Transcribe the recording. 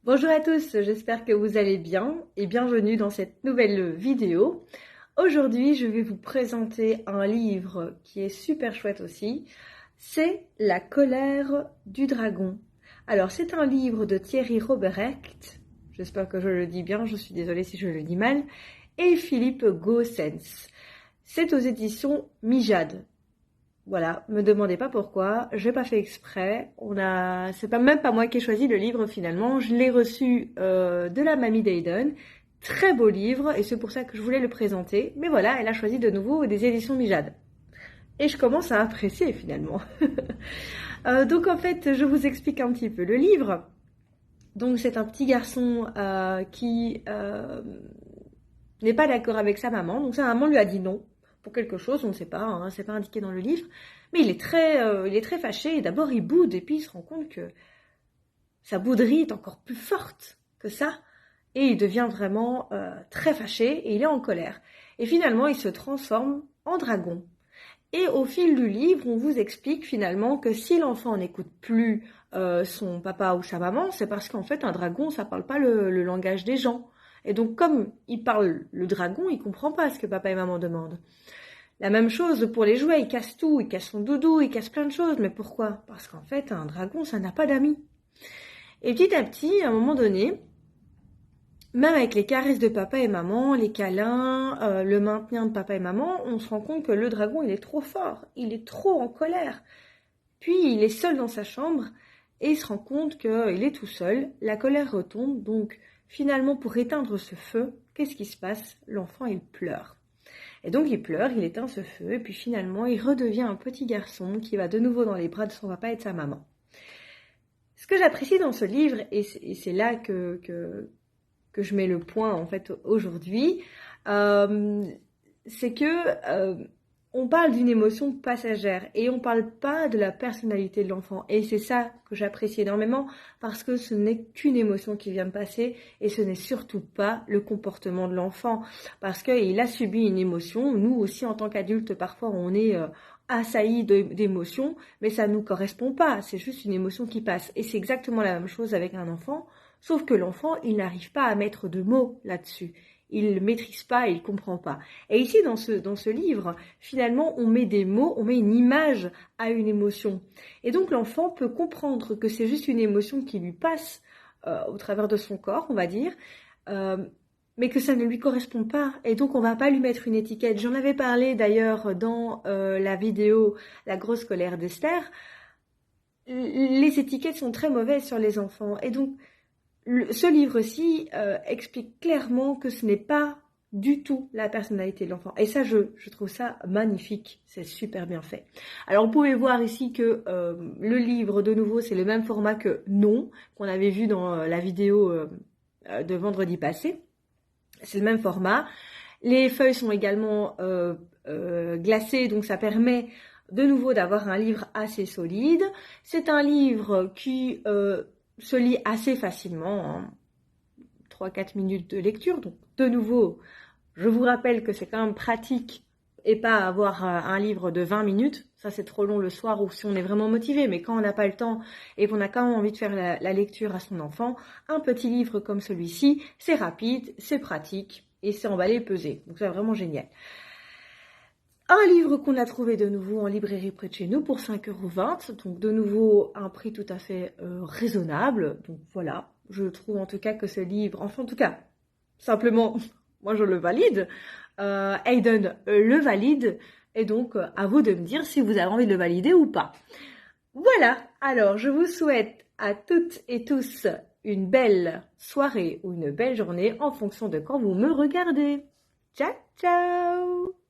Bonjour à tous, j'espère que vous allez bien et bienvenue dans cette nouvelle vidéo. Aujourd'hui, je vais vous présenter un livre qui est super chouette aussi. C'est La colère du dragon. Alors, c'est un livre de Thierry Robrecht. J'espère que je le dis bien, je suis désolée si je le dis mal. Et Philippe Goossens. C'est aux éditions Mijade. Voilà, me demandez pas pourquoi, j'ai pas fait exprès. C'est pas même pas moi qui ai choisi le livre finalement. Je l'ai reçu de la mamie d'Aiden. Très beau livre et c'est pour ça que je voulais le présenter. Mais voilà, elle a choisi de nouveau des éditions Mijade. Et je commence à apprécier finalement. Donc en fait, je vous explique un petit peu le livre. Donc c'est un petit garçon qui n'est pas d'accord avec sa maman. Donc sa maman lui a dit non pour quelque chose, on ne sait pas, hein, c'est pas indiqué dans le livre. Mais il est très fâché. Et d'abord il boude et puis il se rend compte que sa bouderie est encore plus forte que ça. Et il devient vraiment très fâché et il est en colère. Et finalement il se transforme en dragon. Et au fil du livre, on vous explique finalement que si l'enfant n'écoute plus son papa ou sa maman, c'est parce qu'en fait un dragon, ça parle pas le langage des gens. Et donc comme il parle le dragon, il comprend pas ce que papa et maman demandent. La même chose pour les jouets, il casse tout, il casse son doudou, il casse plein de choses. Mais pourquoi? Parce qu'en fait un dragon, ça n'a pas d'amis. Et petit à petit, à un moment donné, même avec les caresses de papa et maman, les câlins, le maintien de papa et maman, on se rend compte que le dragon, il est trop fort, il est trop en colère. Puis il est seul dans sa chambre et il se rend compte qu'il est tout seul, la colère retombe, donc finalement pour éteindre ce feu, qu'est-ce qui se passe? L'enfant, il pleure. Et donc il pleure, il éteint ce feu et puis finalement il redevient un petit garçon qui va de nouveau dans les bras de son papa et de sa maman. Ce que j'apprécie dans ce livre, et c'est là que je mets le point en fait aujourd'hui, c'est que on parle d'une émotion passagère et on parle pas de la personnalité de l'enfant. Et c'est ça que j'apprécie énormément parce que ce n'est qu'une émotion qui vient de passer et ce n'est surtout pas le comportement de l'enfant parce qu'il a subi une émotion. Nous aussi en tant qu'adultes parfois on est assaillis d'émotions mais ça ne nous correspond pas. C'est juste une émotion qui passe et c'est exactement la même chose avec un enfant. Sauf que l'enfant, il n'arrive pas à mettre de mots là-dessus. Il ne maîtrise pas, il ne comprend pas. Et ici, dans ce livre, finalement, on met des mots, on met une image à une émotion. Et donc, l'enfant peut comprendre que c'est juste une émotion qui lui passe au travers de son corps, on va dire, mais que ça ne lui correspond pas. Et donc, on ne va pas lui mettre une étiquette. J'en avais parlé d'ailleurs dans la vidéo « La grosse colère d'Esther ». Les étiquettes sont très mauvaises sur les enfants. Et donc, ce livre-ci explique clairement que ce n'est pas du tout la personnalité de l'enfant. Et ça, je trouve ça magnifique. C'est super bien fait. Alors, vous pouvez voir ici que le livre, de nouveau, c'est le même format que Non, qu'on avait vu dans la vidéo de vendredi passé. C'est le même format. Les feuilles sont également glacées, donc ça permet de nouveau d'avoir un livre assez solide. C'est un livre qui se lit assez facilement, hein, 3-4 minutes de lecture. Donc de nouveau, je vous rappelle que c'est quand même pratique et pas avoir un livre de 20 minutes. Ça c'est trop long le soir ou si on est vraiment motivé. Mais quand on n'a pas le temps et qu'on a quand même envie de faire la lecture à son enfant, un petit livre comme celui-ci, c'est rapide, c'est pratique et c'est emballé et pesé. Donc c'est vraiment génial. Un livre qu'on a trouvé de nouveau en librairie près de chez nous pour 5,20 €. Donc de nouveau un prix tout à fait raisonnable. Donc voilà, je trouve en tout cas que ce livre, enfin en tout cas, simplement, moi je le valide. Aiden le valide. Et donc à vous de me dire si vous avez envie de le valider ou pas. Voilà, alors je vous souhaite à toutes et tous une belle soirée ou une belle journée en fonction de quand vous me regardez. Ciao, ciao!